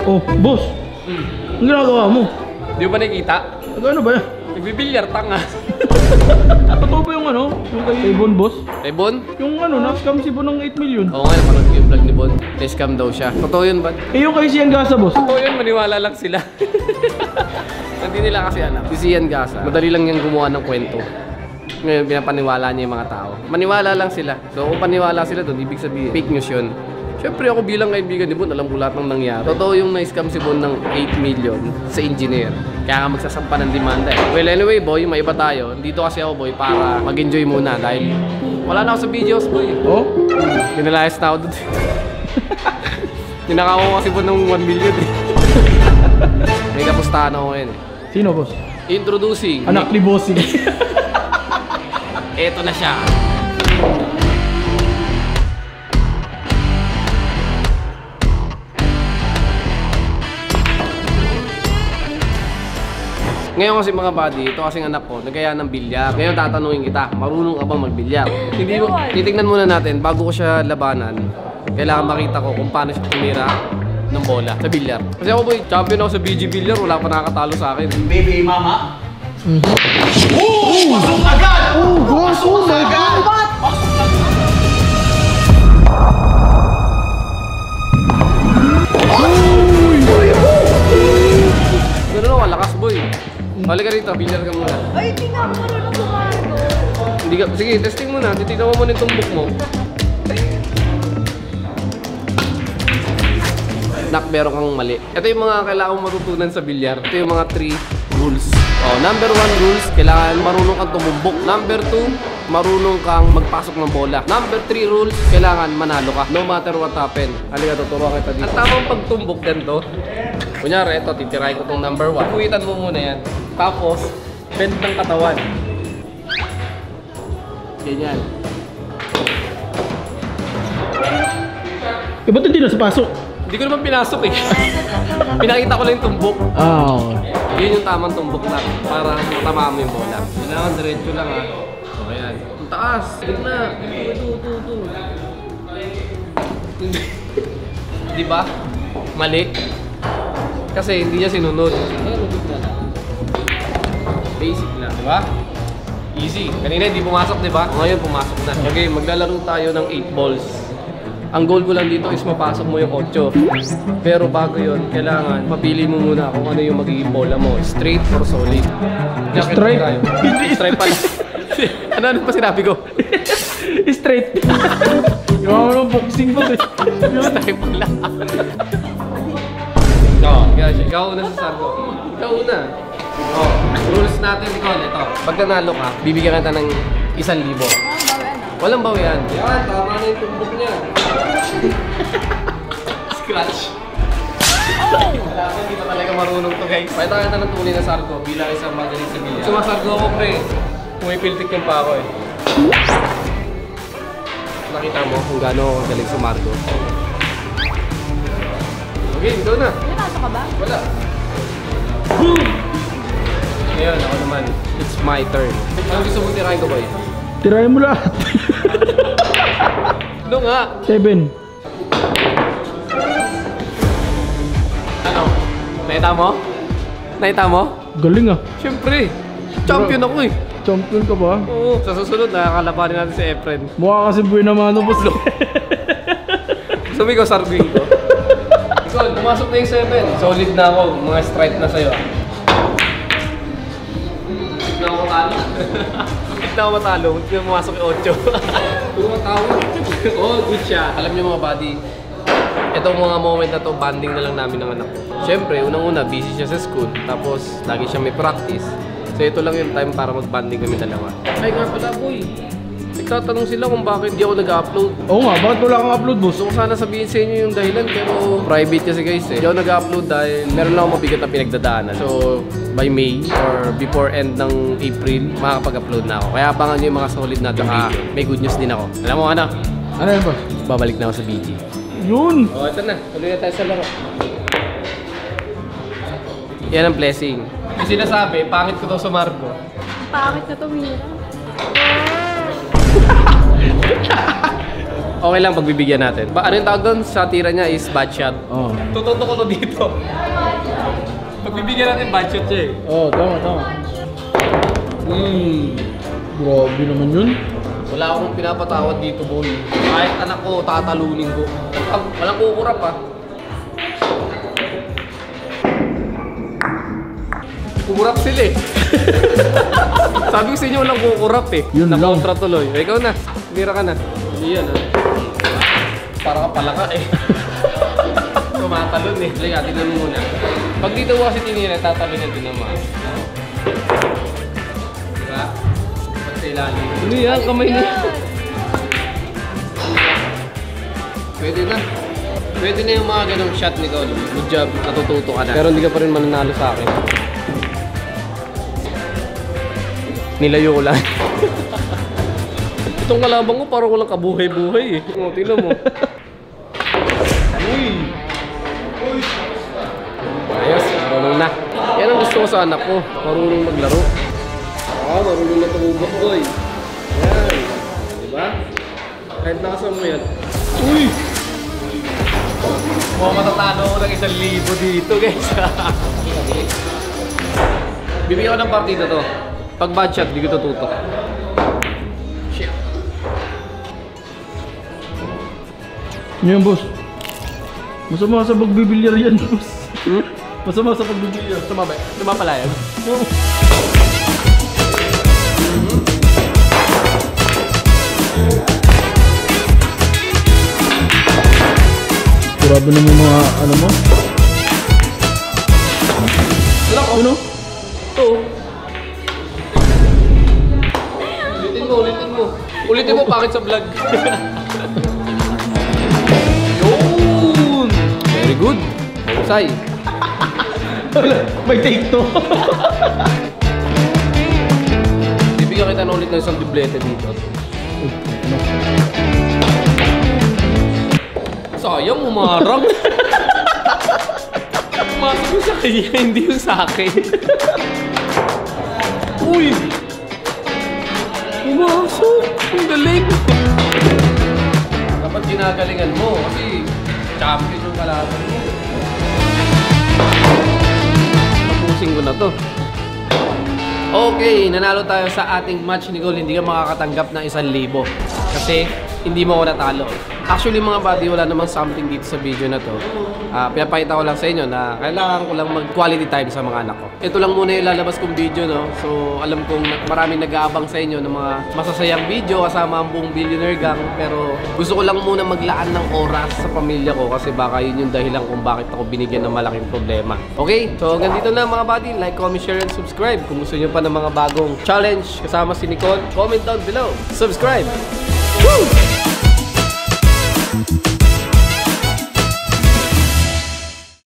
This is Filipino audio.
Oh, boss. Ang ginagawa mo? Di ba nakikita? Ano ba yan? Nagbibilyar, tanga. Totoo ba yung ano? Yung kay Bon, boss? Kay Bon? Yung ano, na-scam si Bon ng 8 million. Oo nga, napanood ko yung vlog ni Bon. Na-scam daw siya. Totoo yun ba? Eh yung kay Sian Gasa, boss? Totoo yun, maniwala lang sila. Hindi nila kasi alam. Si Sian Gasa, madali lang niyang gumawa ng kwento. Ngayon, pinapaniwala niya yung mga tao. Maniwala lang sila. So kung paniwala sila doon, ibig sabihin, fake news yun. Siyempre ako bilang kaibigan ni Bon, alam ko lahat ng nangyari. Totoo yung na-scam si Bon ng 8 million sa engineer. Kaya nga magsasampa ng demanda eh. Well anyway boy, may iba tayo. Dito kasi ako boy para mag-enjoy muna dahil wala na ako sa videos boy. Oh? Pinalayas na ako doon. Tinakaw ko kasi Bon ng 1 million eh. May kapustahan ako ngayon eh. Sino, boss? Introducing. Anak ni Bossing. Eto na siya. Ngayon kasi mga buddy, ito kasing anak ko, nagaya ng bilyar. Ngayon tatanungin kita, marunong ka bang magbilyar? Hindi mo, titignan muna natin, bago ko siya labanan, kailangan makita ko kung paano siya tumira ng bola sa bilyar. Kasi ako boy, champion ako sa BG Bilyar, wala pa nakakatalo sa akin. Baby mama. Pasok agad! Pasok agad! Gano'n ako, lakas boy. Halika rito, bilyar ka muna. Ay, hindi nga ako marunong kumano. Hindi ka, sige, testing mo na. Titignan mo muna yung tumbok mo. Nak, meron kang mali. Ito yung mga kailangan mong matutunan sa bilyar. Ito yung mga 3 rules. Oh, number 1 rules, kailangan marunong kang tumumbok. Number 2, marunong kang magpasok ng bola. Number 3 rules, kailangan manalo ka. No matter what happen. Halika, tuturuan kita dito. Ang tamang pagtumbok ganito. Kunyari, ito, titirahin ko tong number 1. Kuwitan mo muna yan. Tapos, bend ng katawan. Ganyan. Eh, ba't hindi na sa pasok? Hindi ko naman pinasok eh. Pinakita ko lang yung tumbok. Oh. Yun yung tamang tumbok na para matama mo yung bola. Kailangan diretso lang ha. So, ayan. Ang taas. Tignan na. Ito. Di ba? Mali. Kasi hindi niya sinunod. Basic lang, di ba? Easy. Kanina hindi pumasok, di ba? Ngayon pumasok na. Okay, maglalaro tayo ng 8 balls. Ang goal ko lang dito is mapasok mo yung 8. Pero bago yun, kailangan mapili mo muna kung ano yung magiging bola mo. Straight or solid. Straight? Straight pala. Ano pa sinabi ko? Straight. Yung mga boxing ba? Straight pala. Ikaw una sa sargo. Ikaw una. Oh, rules natin ikaw ito. Pag nanalo ka, bibigyan kita ng 1,000. Walang bawian. Yan, tama na yung tumbok niya. Scratch. Hindi pa talaga marunong to guys. Pakita ka na ng tunay na sargo bilang isang magaling sa bilya. Sumasargo ako pre. Pumipiltik yung pa ako eh. Nakita mo kung gaano ako galing sa Margo. Okay, ikaw na. May pasok ka ba? Wala. Ngayon, ako naman. It's my turn. Anong gusto mong tirahin ko boy? Tirahin mo lahat. Ano nga? 7. Ano? Nakita mo? Nakita mo? Galing ah. Siyempre. Champion ako eh. Champion ka ba? Oo. Sa susunod, nakakalabanin natin si Efren. Mukha kasi buhay naman ano, boss. Gusto mo ikaw sarguin ko? Ikaw, pumasok na yung 7. Solid na ako. Mga strike na sa'yo. Hindi na ako matalo. Hindi na ako matalo. Hindi na pumasok yung 8. Puro matalo. Oh, good siya. Alam niyo mga buddy, itong mga moment na to, banding na lang namin ng anak ko. Siyempre, unang-una, busy siya sa school. Tapos, lagi siya may practice. So, ito lang yung time para mag-banding kami dalawa. Ay nga pala, boy. Nagtatanong sila kung bakit di ako nag-upload. Oo nga, bakit wala kang upload, boss? Gusto ko sana sabihin sa inyo yung dahilan, pero private kasi guys eh. Di ako nag-upload dahil meron lang ako mabigat na pinagdadaanan. So, by May or before end ng April, makakapag-upload na ako. Kaya abangan nyo yung mga solid na tsaka may good news din ako. Alam mo ano? Ano yan, boss? Babalik na ako sa BG. Yun! Oh, ito na. Tuloy na tayo sa laro. Yan ang blessing. Yung sinasabi, pangit ko daw sa Margo. Pangit na tumira. Okay lang pagbibigyan natin. Ano yung tawag doon sa tira niya is bad shot. Oo. Tututo ko to dito. Pagbibigyan natin bad shot siya eh. Oo, tama. Grabe naman yun. Wala akong pinapatawad dito, boy. Kahit anak ko, tatalunin ko. Walang kukurap ah. Kukurap sila eh. Sabi ko sa inyo walang kukurap eh. Yun lang. Nakontra tuloy. Ikaw na. Mira ka na. Hindi yan ah. Para ka palaka eh. Tumatalon eh. Sige, tignan mo muna. Pag dito ko kasi tinira, tatalon na din naman. Diba? Pag sa ilalim. Ano yan? Kamay na. Pwede na. Pwede na yung mga ganong shot ni Cole. Good job. Natututo ka na. Pero hindi ka pa rin mananalo sa akin. Nilayo ko lang. Itong kalabang ko parang walang kabuhay-buhay eh. O, tingnan mo. Uy! Ayos, marunong na. Yan ang gusto ko sa anak ko. Marunong maglaro. Marunong na tumubok ko eh. Yan. Diba? Kahit nakasan mo yan. Uy! Mukhang matatalo ko ng 1,000 dito guys. Bibigyan ko ng partida to. Pag bad shot, di ko tututok. Shit. Ano yan, boss? Masama sa pagbibilyar yan, boss. Masama sa pagbibilyar. Sumabay. Sumapalayag. Grabe naman mga ano mo. Ano? Ito. Ulitin mo. Ulitin mo, pakit sa vlog. Yun! Very good. Husay. May take to. Bibigyan kita na ulit ng isang dublete dito. Sayang, umarang. Umasok yung sa kanya, hindi yung sa akin. Uy! Umasok! Ang galing! Dapat ginagalingan mo kasi champion yung kalaban mo. Tapusin ko na to. Okay, nanalo tayo sa ating match ni Cole. Hindi ka makakatanggap ng 1,000 kasi hindi mo ako natalo. Actually mga buddy, wala namang something dito sa video na to. Pinapakita ko lang sa inyo na kailangan ko lang mag-quality time sa mga anak ko. Ito lang muna yung lalabas kong video, no? So alam kong maraming nag-aabang sa inyo ng mga masasayang video kasama ang buong Billionaire Gang. Pero gusto ko lang muna maglaan ng oras sa pamilya ko kasi baka yun yung dahilan kung bakit ako binigyan ng malaking problema. Okay? So ganito na mga buddy. Like, comment, share, and subscribe. Kung gusto nyo pa ng mga bagong challenge kasama si Nicole, comment down below. Subscribe! Woo!